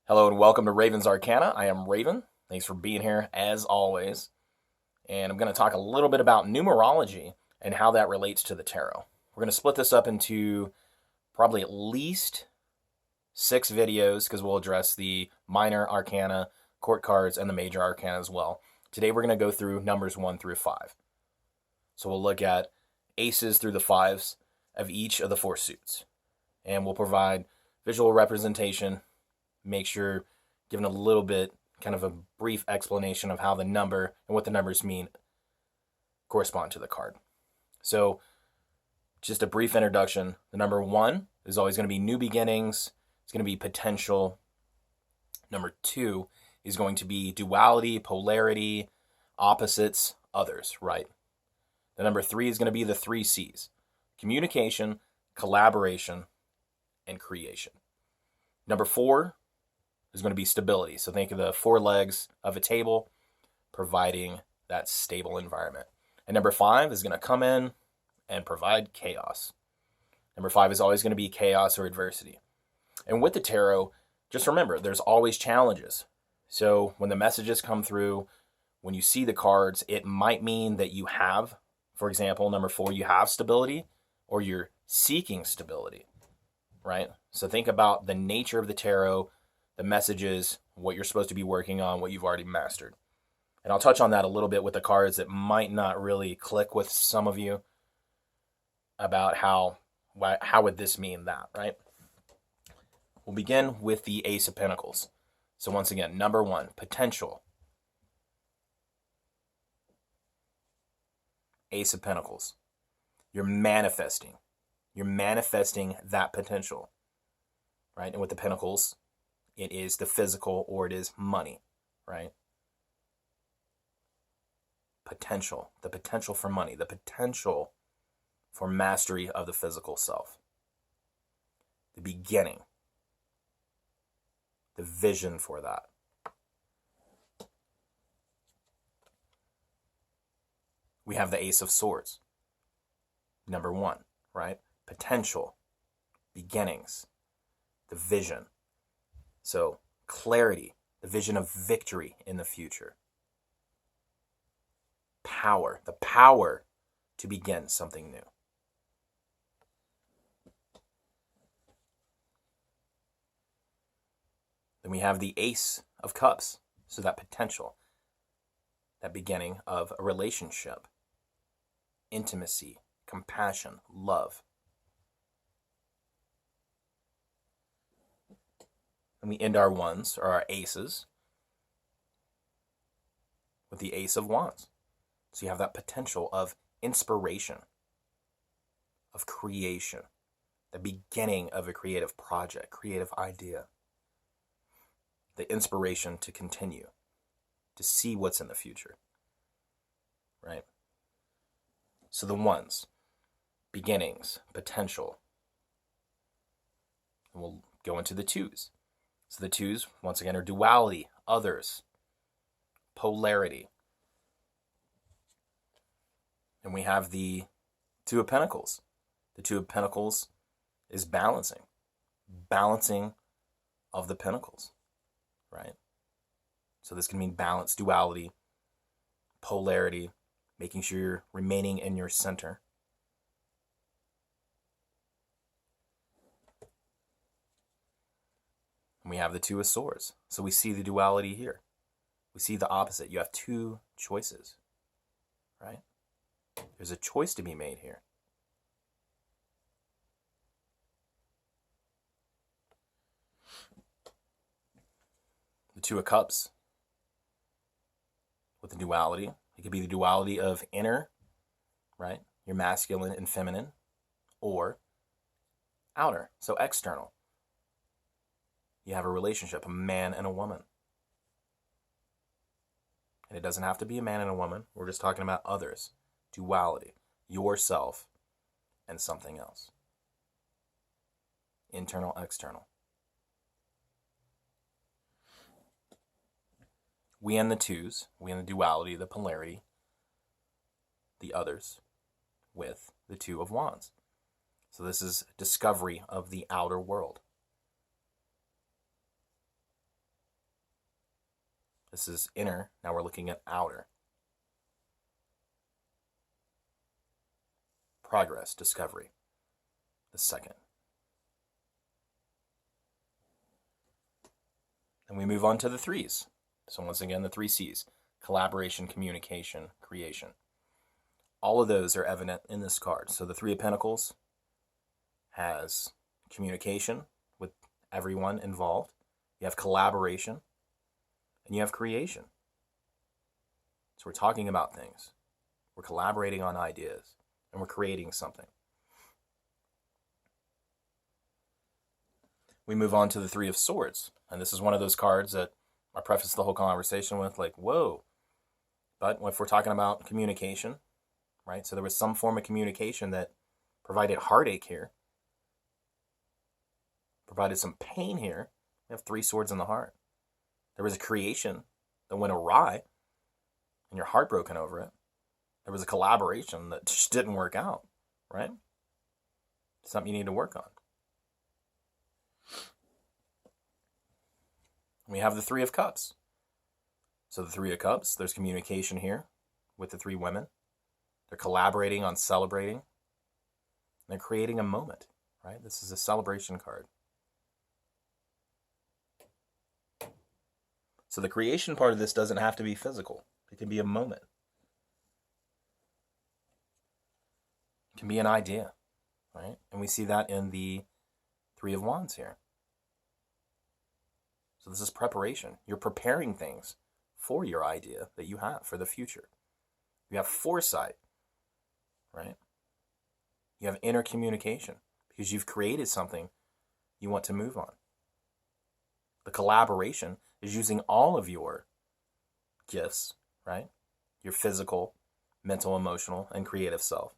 Hello and welcome to Raven's Arcana. I am Raven. Thanks for being here as always. And I'm going to talk a little bit about numerology and how that relates to the tarot. We're going to split this up into probably at least 6 videos because we'll address the minor arcana, court cards, and the major arcana as well. Today we're going to go through numbers 1 through 5. So we'll look at aces through the fives of each of the 4 suits. And we'll provide visual representation, make sure giving a little bit, kind of a brief explanation of how the number and what the numbers mean correspond to the card. So just a brief introduction. The number 1 is always going to be new beginnings. It's going to be potential. Number 2 is going to be duality, polarity, opposites, others, right? The number 3 is going to be the 3 C's: communication, collaboration, and creation. Number 4 is going to be stability. So think of the 4 legs of a table providing that stable environment. And number 5 is going to come in and provide chaos. Number 5 is always going to be chaos or adversity. And with the tarot, just remember, there's always challenges. So when the messages come through, when you see the cards, it might mean that you have, for example, number 4, you have stability or you're seeking stability, right? So think about the nature of the tarot, the messages, what you're supposed to be working on, what you've already mastered. And I'll touch on that a little bit with the cards that might not really click with some of you about how would this mean that, right? We'll begin with the Ace of Pentacles. So once again, number 1, potential. Ace of Pentacles. You're manifesting. You're manifesting that potential, right? And with the Pentacles, it is the physical or it is money, right? Potential. The potential for money. The potential for mastery of the physical self. The beginning. The vision for that. We have the Ace of Swords. Number 1, right? Potential. Beginnings. The vision. So clarity. The vision of victory in the future. Power. The power to begin something new. Then we have the Ace of Cups. So that potential, that beginning of a relationship, intimacy, compassion, love. And we end our ones, or our aces, with the Ace of Wands. So you have that potential of inspiration, of creation, the beginning of a creative project, creative idea. The inspiration to continue, to see what's in the future, right? So the ones, beginnings, potential. And we'll go into the 2s. So the 2s, once again, are duality, others, polarity. And we have the 2 of Pentacles. The 2 of Pentacles is balancing. Balancing of the Pentacles. Right? So this can mean balance, duality, polarity, making sure you're remaining in your center. And we have the 2 of Swords. So we see the duality here. We see the opposite. You have 2 choices, right? There's a choice to be made here. The 2 of Cups with the duality. It could be the duality of inner, right? Your masculine and feminine, or outer, so external. You have a relationship, a man and a woman. And it doesn't have to be a man and a woman. We're just talking about others. Duality. Yourself and something else. Internal, external. We end the 2s, we end the duality, the polarity, the others, with the 2 of Wands. So this is discovery of the outer world. This is inner. Now we're looking at outer. Progress, discovery. The second. And we move on to the threes. So once again, the three C's. Collaboration, communication, creation. All of those are evident in this card. So the Three of Pentacles has communication with everyone involved. You have collaboration, and you have creation. So we're talking about things. We're collaborating on ideas, and we're creating something. We move on to the Three of Swords. And this is one of those cards that I preface the whole conversation with, like, whoa. But if we're talking about communication, right? So there was some form of communication that provided heartache here, provided some pain here. We have three swords in the heart. There was a creation that went awry, and you're heartbroken over it. There was a collaboration that just didn't work out, right? Something you need to work on. We have the Three of Cups. So the Three of Cups, there's communication here with the three women. They're collaborating on celebrating. They're creating a moment, right? This is a celebration card. So the creation part of this doesn't have to be physical. It can be a moment. It can be an idea, right? And we see that in the Three of Wands here. So this is preparation. You're preparing things for your idea that you have for the future. You have foresight, right? You have inner communication because you've created something you want to move on. The collaboration is using all of your gifts, right? Your physical, mental, emotional, and creative self.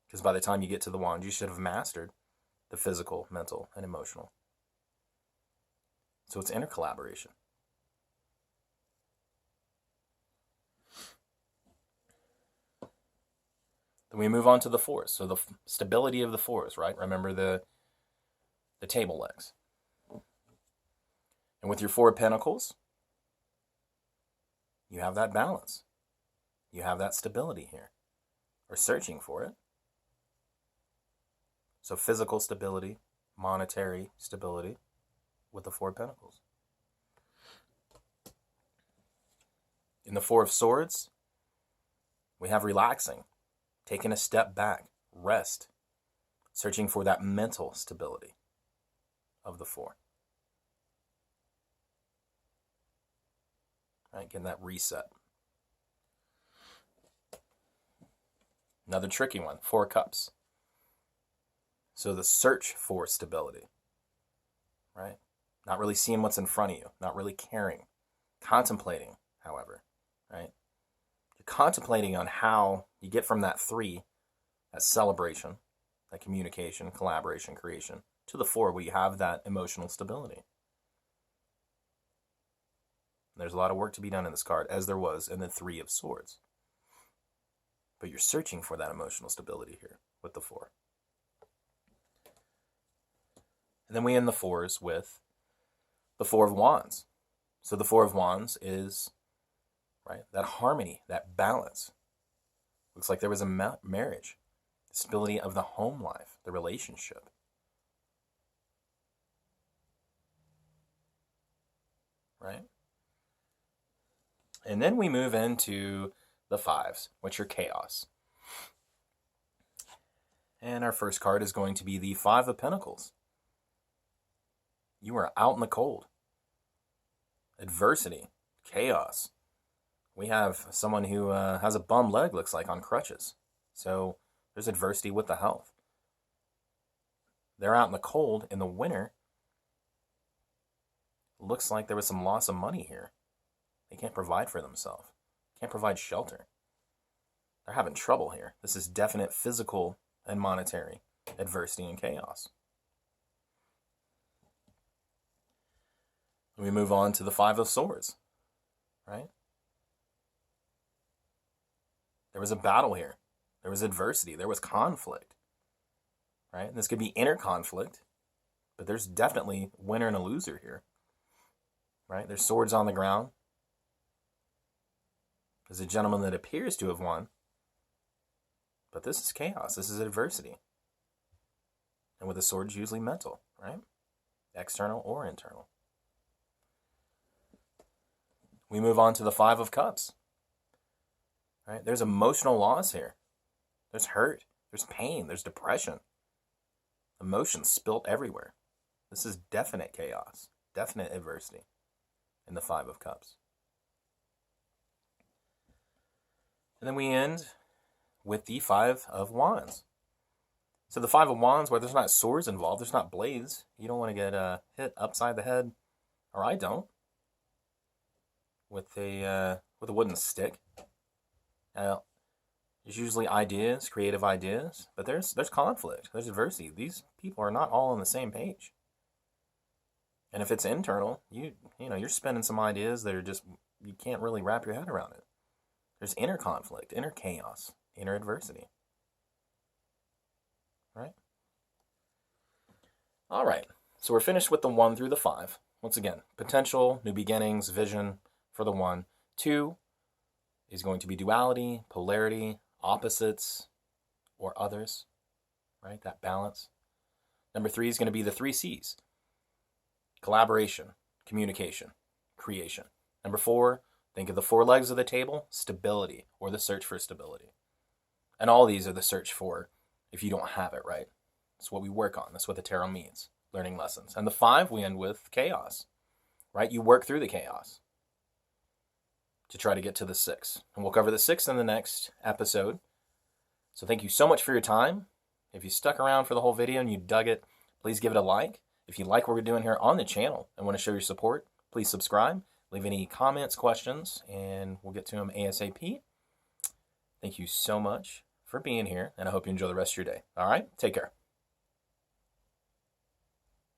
Because by the time you get to the wand, you should have mastered the physical, mental, and emotional. So it's inner collaboration. Then we move on to the fours. So the stability of the fours, right? Remember the table legs. And with your Four of Pentacles, you have that balance. You have that stability here. Or searching for it. So physical stability, monetary stability with the Four of Pentacles. In the Four of Swords, we have relaxing, taking a step back, rest, searching for that mental stability of the four. Right, getting that reset. Another tricky one, Four of Cups. So the search for stability, right? Not really seeing what's in front of you, not really caring. Contemplating, however, right? You're contemplating on how you get from that three, that celebration, that communication, collaboration, creation, to the four where you have that emotional stability. And there's a lot of work to be done in this card, as there was in the Three of Swords. But you're searching for that emotional stability here with the four. And then we end the fours with the Four of Wands. So the Four of Wands is, right, that harmony, that balance. Looks like there was a marriage, the stability of the home life, the relationship. Right? And then we move into the fives, which are chaos. And our first card is going to be the Five of Pentacles. You are out in the cold. Adversity, chaos. We have someone who has a bum leg, looks like, on crutches. So there's adversity with the health. They're out in the cold in the winter. Looks like there was some loss of money here. They can't provide for themselves. Can't provide shelter. They're having trouble here. This is definite physical and monetary adversity and chaos. We move on to the Five of Swords, right? There was a battle here. There was adversity. There was conflict, right? And this could be inner conflict, but there's definitely a winner and a loser here. right? There's swords on the ground. There's a gentleman that appears to have won. But this is chaos. This is adversity. And with the swords, usually mental, right? External or internal. We move on to the Five of Cups. Right? There's emotional loss here. There's hurt. There's pain. There's depression. Emotions spilt everywhere. This is definite chaos. Definite adversity in the Five of Cups. And then we end with the Five of Wands. So the Five of Wands, where there's not swords involved, there's not blades. You don't want to get hit upside the head, or I don't, with a wooden stick. There's usually ideas, creative ideas, but there's conflict, there's adversity. These people are not all on the same page. And if it's internal, you're spinning some ideas that are just, you can't really wrap your head around it. There's inner conflict, inner chaos, inner adversity. Right? All right. So we're finished with the 1 through the 5. Once again, potential, new beginnings, vision for the 1. 2 is going to be duality, polarity, opposites, or others. Right? That balance. Number 3 is going to be the 3 C's. Collaboration, communication, creation. Number 4, think of the 4 legs of the table, stability, or the search for stability. And all these are the search for if you don't have it, right? That's what we work on. That's what the tarot means, learning lessons. And the 5, we end with chaos, right? You work through the chaos to try to get to the 6. And we'll cover the 6 in the next episode. So thank you so much for your time. If you stuck around for the whole video and you dug it, please give it a like. If you like what we're doing here on the channel and want to show your support, please subscribe. Leave any comments, questions, and we'll get to them ASAP. Thank you so much for being here, and I hope you enjoy the rest of your day. All right? Take care.